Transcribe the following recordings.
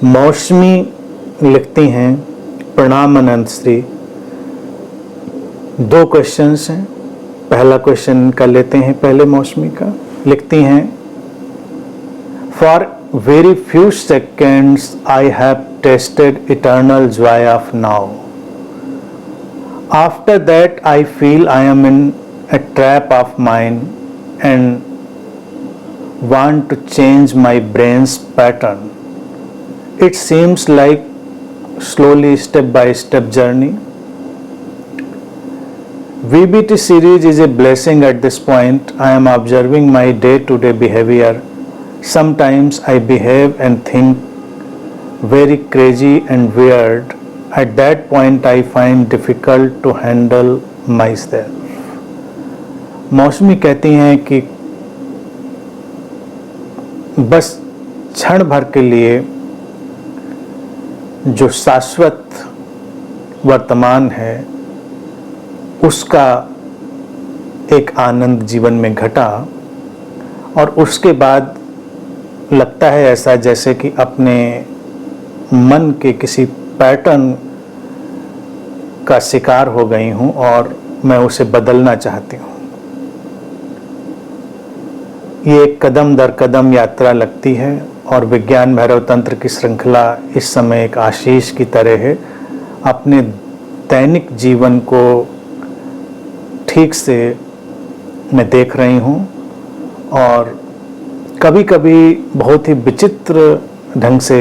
मौसमी लिखती हैं, प्रणाम अनंत श्री। 2 क्वेश्चंस हैं। पहला क्वेश्चन कर लेते हैं पहले मौसमी का। लिखती हैं, for very few seconds I have tested eternal Joy of now. After that I feel I am in a trap of mine and want to change my brain's pattern. It seems like slowly step by step journey. VBT series is a blessing at this point. I am observing my day-to-day behavior. Sometimes I behave and think very crazy and weird. At that point I find difficult to handle myself. मौसमी कहती हैं कि बस क्षण भर के लिए जो शाश्वत वर्तमान है उसका एक आनंद जीवन में घटा और उसके बाद लगता है ऐसा जैसे कि अपने मन के किसी पैटर्न का शिकार हो गई हूँ और मैं उसे बदलना चाहती हूँ। ये एक कदम दर कदम यात्रा लगती है और विज्ञान भैरव तंत्र की श्रृंखला इस समय एक आशीष की तरह है। अपने दैनिक जीवन को ठीक से मैं देख रही हूँ और कभी कभी बहुत ही विचित्र ढंग से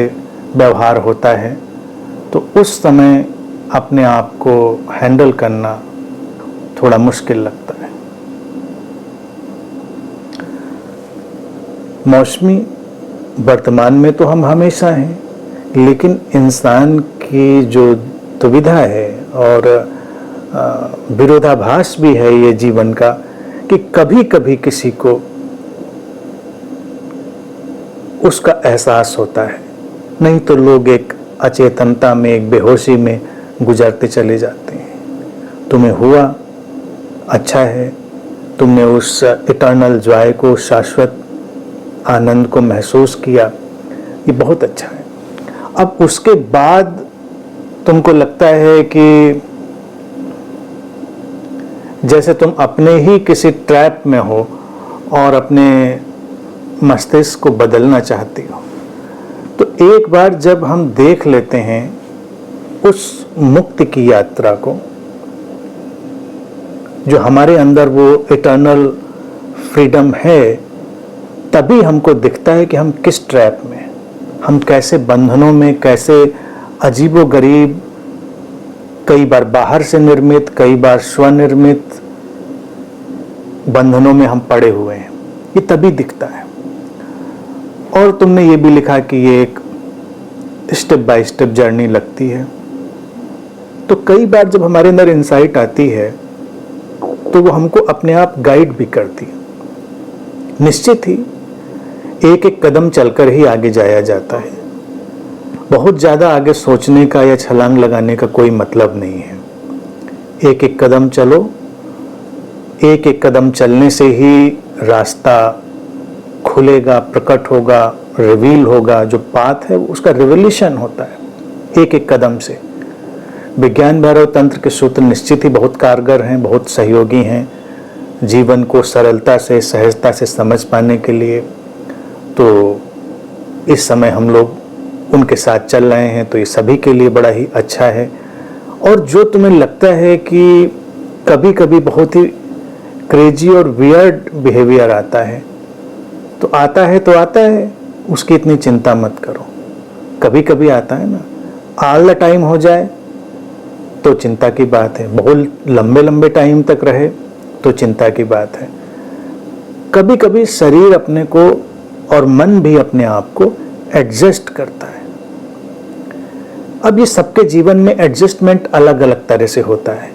व्यवहार होता है, तो उस समय अपने आप को हैंडल करना थोड़ा मुश्किल लगता है। मौसमी, वर्तमान में तो हम हमेशा हैं, लेकिन इंसान की जो दुविधा है और विरोधाभास भी है ये जीवन का कि कभी कभी किसी को उसका एहसास होता है, नहीं तो लोग एक अचेतनता में, एक बेहोशी में गुजरते चले जाते हैं। तुम्हें हुआ, अच्छा है, तुमने उस इटर्नल जॉय को, शाश्वत आनंद को महसूस किया, ये बहुत अच्छा है। अब उसके बाद तुमको लगता है कि जैसे तुम अपने ही किसी ट्रैप में हो और अपने मस्तिष्क को बदलना चाहती हो। तो एक बार जब हम देख लेते हैं उस मुक्ति की यात्रा को, जो हमारे अंदर वो इटर्नल फ्रीडम है, तभी हमको दिखता है कि हम किस ट्रैप में, हम कैसे बंधनों में, कैसे अजीबोगरीब, कई बार बाहर से निर्मित, कई बार स्वनिर्मित बंधनों में हम पड़े हुए हैं। ये तभी दिखता है। और तुमने ये भी लिखा कि ये एक स्टेप बाय स्टेप जर्नी लगती है। तो कई बार जब हमारे अंदर इंसाइट आती है तो वो हमको अपने आप गाइड भी करती है। निश्चित ही एक एक कदम चलकर ही आगे जाया जाता है। बहुत ज़्यादा आगे सोचने का या छलांग लगाने का कोई मतलब नहीं है। एक एक कदम चलो, एक एक कदम चलने से ही रास्ता खुलेगा, प्रकट होगा, रिवील होगा। जो पाथ है उसका रिवोल्यूशन होता है एक एक कदम से। विज्ञान भैरव तंत्र के सूत्र निश्चित ही बहुत कारगर हैं, बहुत सहयोगी हैं जीवन को सरलता से, सहजता से समझ पाने के लिए। तो इस समय हम लोग उनके साथ चल रहे हैं, तो ये सभी के लिए बड़ा ही अच्छा है। और जो तुम्हें लगता है कि कभी कभी बहुत ही क्रेजी और वियर्ड बिहेवियर आता है, तो आता है, उसकी इतनी चिंता मत करो। कभी कभी आता है ना, ऑल द टाइम हो जाए तो चिंता की बात है, बहुत लंबे लंबे टाइम तक रहे तो चिंता की बात है। कभी कभी शरीर अपने को और मन भी अपने आप को एडजस्ट करता है। अब ये सबके जीवन में एडजस्टमेंट अलग अलग तरह से होता है,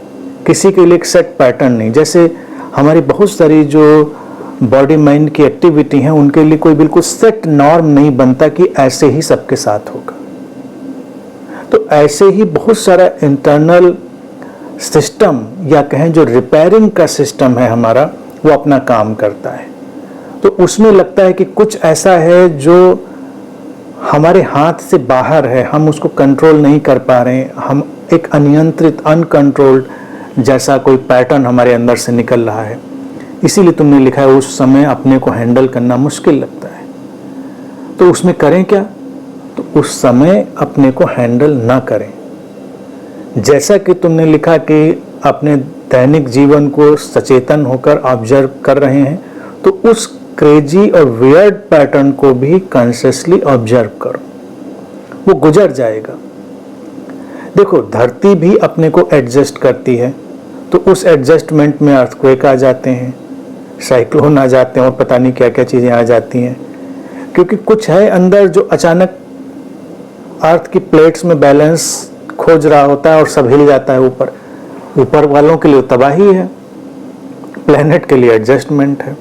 किसी के लिए एक सेट पैटर्न नहीं। जैसे हमारी बहुत सारी जो बॉडी माइंड की एक्टिविटी हैं, उनके लिए कोई बिल्कुल सेट नॉर्म नहीं बनता कि ऐसे ही सबके साथ होगा। तो ऐसे ही बहुत सारा इंटरनल सिस्टम, या कहें जो रिपेयरिंग का सिस्टम है हमारा, वो अपना काम करता है। तो उसमें लगता है कि कुछ ऐसा है जो हमारे हाथ से बाहर है, हम उसको कंट्रोल नहीं कर पा रहे हैं, हम एक अनियंत्रित अनकंट्रोल्ड जैसा कोई पैटर्न हमारे अंदर से निकल रहा है, इसीलिए तुमने लिखा है उस समय अपने को हैंडल करना मुश्किल लगता है। तो उसमें करें क्या? तो उस समय अपने को हैंडल ना करें। जैसा कि तुमने लिखा कि अपने दैनिक जीवन को सचेतन होकर ऑब्जर्व कर रहे हैं, तो उस क्रेजी और वियर्ड पैटर्न को भी कॉन्शियसली ऑब्जर्व करो, वो गुजर जाएगा। देखो, धरती भी अपने को एडजस्ट करती है, तो उस एडजस्टमेंट में अर्थक्वेक आ जाते हैं, साइक्लोन आ जाते हैं और पता नहीं क्या क्या चीज़ें आ जाती हैं, क्योंकि कुछ है अंदर जो अचानक अर्थ की प्लेट्स में बैलेंस खोज रहा होता है और सब हिल जाता है। ऊपर वालों के लिए तबाही है, प्लेनेट के लिए एडजस्टमेंट है।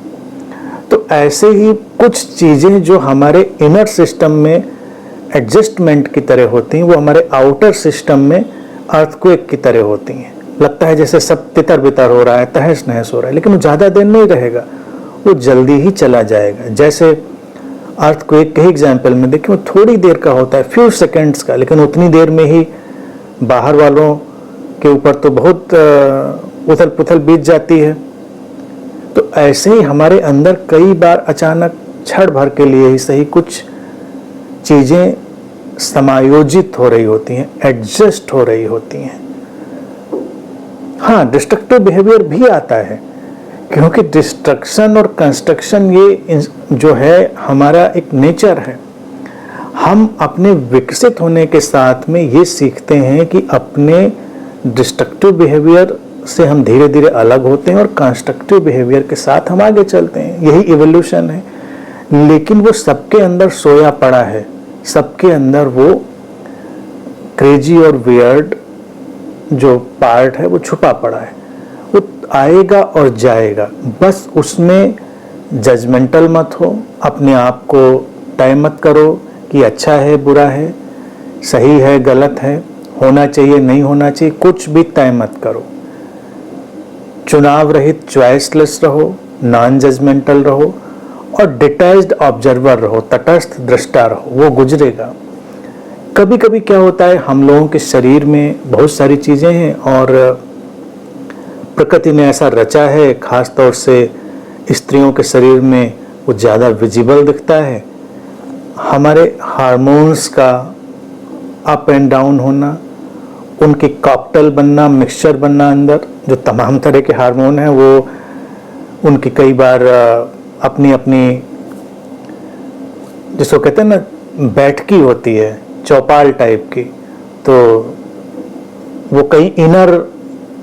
तो ऐसे ही कुछ चीज़ें जो हमारे इनर सिस्टम में एडजस्टमेंट की तरह होती हैं, वो हमारे आउटर सिस्टम में अर्थक्वेक की तरह होती हैं। लगता है जैसे सब तितर बितर हो रहा है, तहस नहस हो रहा है, लेकिन वो ज़्यादा देर नहीं रहेगा, वो जल्दी ही चला जाएगा। जैसे अर्थक्वेक के एग्जाम्पल में देखिए, वो थोड़ी देर का होता है, फ्यू सेकेंड्स का, लेकिन उतनी देर में ही बाहर वालों के ऊपर तो बहुत उथल पुथल बीत जाती है। तो ऐसे ही हमारे अंदर कई बार अचानक क्षण भर के लिए ही सही कुछ चीज़ें समायोजित हो रही होती हैं, एडजस्ट हो रही होती हैं। हाँ, डिस्ट्रक्टिव बिहेवियर भी आता है, क्योंकि डिस्ट्रक्शन और कंस्ट्रक्शन ये जो है हमारा एक नेचर है। हम अपने विकसित होने के साथ में ये सीखते हैं कि अपने डिस्ट्रक्टिव बिहेवियर से हम धीरे धीरे अलग होते हैं और कंस्ट्रक्टिव बिहेवियर के साथ हम आगे चलते हैं। यही इवोल्यूशन है। लेकिन वो सबके अंदर सोया पड़ा है, सबके अंदर वो क्रेजी और वियर्ड जो पार्ट है वो छुपा पड़ा है। वो आएगा और जाएगा, बस उसमें जजमेंटल मत हो, अपने आप को तय मत करो कि अच्छा है बुरा है, सही है गलत है, होना चाहिए नहीं होना चाहिए, कुछ भी तय मत करो। चुनाव रहित चॉइसलेस रहो, नॉन जजमेंटल रहो और डिटैच्ड ऑब्जर्वर रहो, तटस्थ दृष्टा रहो, वो गुजरेगा। कभी कभी क्या होता है, हम लोगों के शरीर में बहुत सारी चीज़ें हैं और प्रकृति ने ऐसा रचा है, खास तौर से स्त्रियों के शरीर में वो ज़्यादा विजिबल दिखता है। हमारे हार्मोन्स का अप एंड डाउन होना, उनकी कॉकटेल बनना, मिक्सचर बनना, अंदर जो तमाम तरह के हार्मोन हैं वो उनकी कई बार अपनी अपनी जिसको कहते हैं ना बैठकी होती है, चौपाल टाइप की, तो वो कई इनर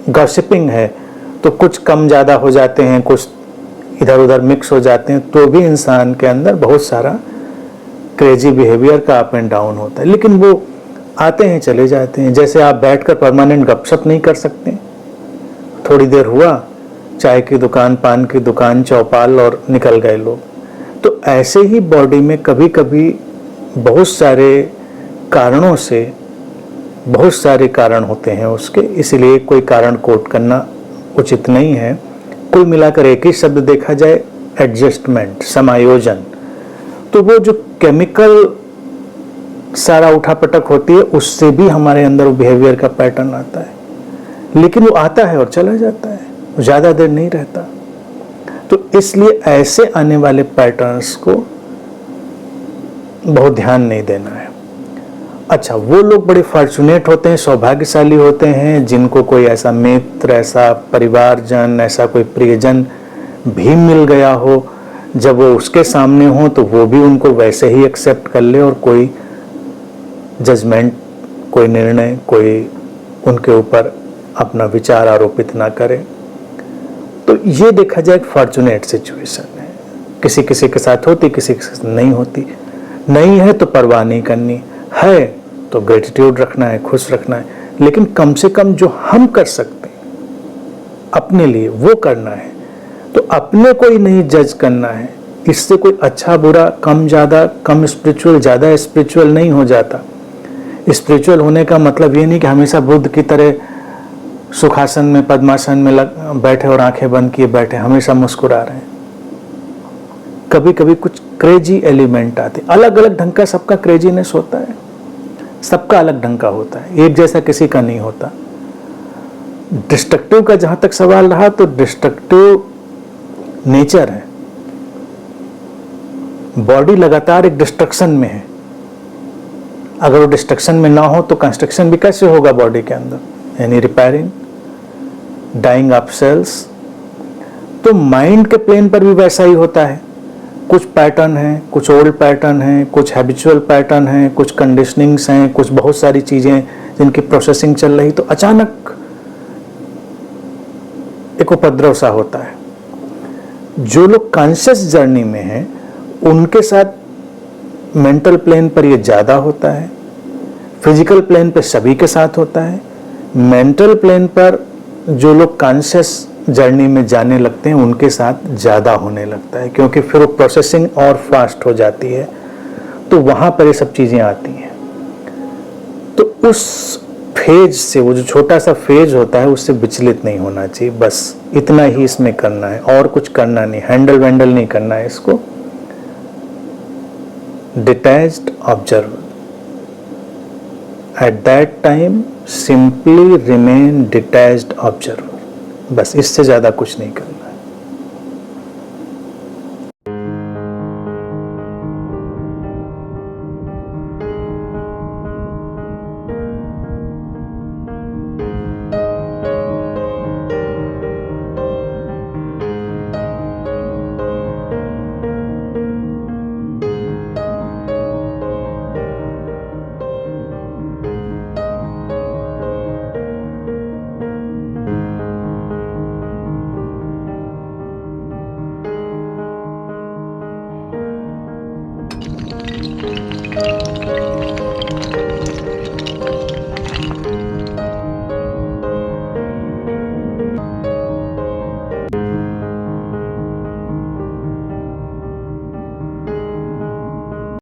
गॉसिपिंग है, तो कुछ कम ज़्यादा हो जाते हैं, कुछ इधर उधर मिक्स हो जाते हैं, तो भी इंसान के अंदर बहुत सारा क्रेजी बिहेवियर का अप एंड डाउन होता है। लेकिन वो आते हैं चले जाते हैं। जैसे आप बैठकर परमानेंट गपशप नहीं कर सकते, थोड़ी देर हुआ, चाय की दुकान, पान की दुकान, चौपाल और निकल गए लोग। तो ऐसे ही बॉडी में कभी कभी बहुत सारे कारणों से बहुत सारे कारण होते हैं उसके, इसलिए कोई कारण कोट करना उचित नहीं है। कुल मिलाकर एक ही शब्द देखा जाए, एडजस्टमेंट, समायोजन। तो वो जो केमिकल सारा उठापटक होती है, उससे भी हमारे अंदर वो बिहेवियर का पैटर्न आता है, लेकिन वो आता है और चला जाता है, ज़्यादा देर नहीं रहता। तो इसलिए ऐसे आने वाले पैटर्न्स को बहुत ध्यान नहीं देना है। अच्छा, वो लोग बड़े फॉर्चुनेट होते हैं, सौभाग्यशाली होते हैं, जिनको कोई ऐसा मित्र, ऐसा परिवारजन, ऐसा कोई प्रियजन भी मिल गया हो, जब वो उसके सामने हो तो वो भी उनको वैसे ही एक्सेप्ट कर ले और कोई जजमेंट, कोई निर्णय, कोई उनके ऊपर अपना विचार आरोपित ना करे। तो ये देखा जाए एक फॉर्चुनेट सिचुएशन है। किसी किसी के साथ होती, किसी के साथ नहीं होती। नहीं है तो परवाह नहीं करनी, है तो ग्रेटिट्यूड रखना है, खुश रखना है, लेकिन कम से कम जो हम कर सकते हैं अपने लिए वो करना है। तो अपने को ही नहीं जज करना है। इससे कोई अच्छा बुरा, कम ज़्यादा, कम स्पिरिचुअल, ज़्यादा स्पिरिचुअल नहीं हो जाता। स्पिरिचुअल होने का मतलब ये नहीं कि हमेशा बुद्ध की तरह सुखासन में, पद्मासन में बैठे और आंखें बंद किए बैठे, हमेशा मुस्कुरा रहे हैं। कभी कभी कुछ क्रेजी एलिमेंट आते, अलग अलग ढंग का सबका क्रेजीनेस होता है, सबका अलग ढंग का होता है, एक जैसा किसी का नहीं होता। डिस्ट्रक्टिव का जहां तक सवाल रहा तो डिस्ट्रक्टिव नेचर है, बॉडी लगातार एक डिस्ट्रक्शन में है, अगर वो डिस्ट्रक्शन में ना हो तो कंस्ट्रक्शन भी कैसे होगा बॉडी के अंदर, यानी रिपेयरिंग, डाइंग ऑफ सेल्स। तो माइंड के प्लेन पर भी वैसा ही होता है, कुछ पैटर्न हैं, कुछ ओल्ड पैटर्न हैं, कुछ हैबिचुअल पैटर्न हैं, कुछ कंडीशनिंग्स हैं, कुछ बहुत सारी चीजें जिनकी प्रोसेसिंग चल रही, तो अचानक एक उपद्रव सा होता है। जो लोग कॉन्शियस जर्नी में हैं उनके साथ मेंटल प्लेन पर ये ज्यादा होता है, फिजिकल प्लेन पे सभी के साथ होता है। मेंटल प्लेन पर जो लोग कॉन्शियस जर्नी में जाने लगते हैं उनके साथ ज्यादा होने लगता है, क्योंकि फिर वो प्रोसेसिंग और फास्ट हो जाती है, तो वहां पर ये सब चीजें आती हैं। तो उस फेज से, वो जो छोटा सा फेज होता है उससे विचलित नहीं होना चाहिए, बस इतना ही इसमें करना है, और कुछ करना नहीं, हैंडल वैंडल नहीं करना है इसको। Detached observer, at that time simply remain detached observer, बस इससे ज्यादा कुछ नहीं करना है।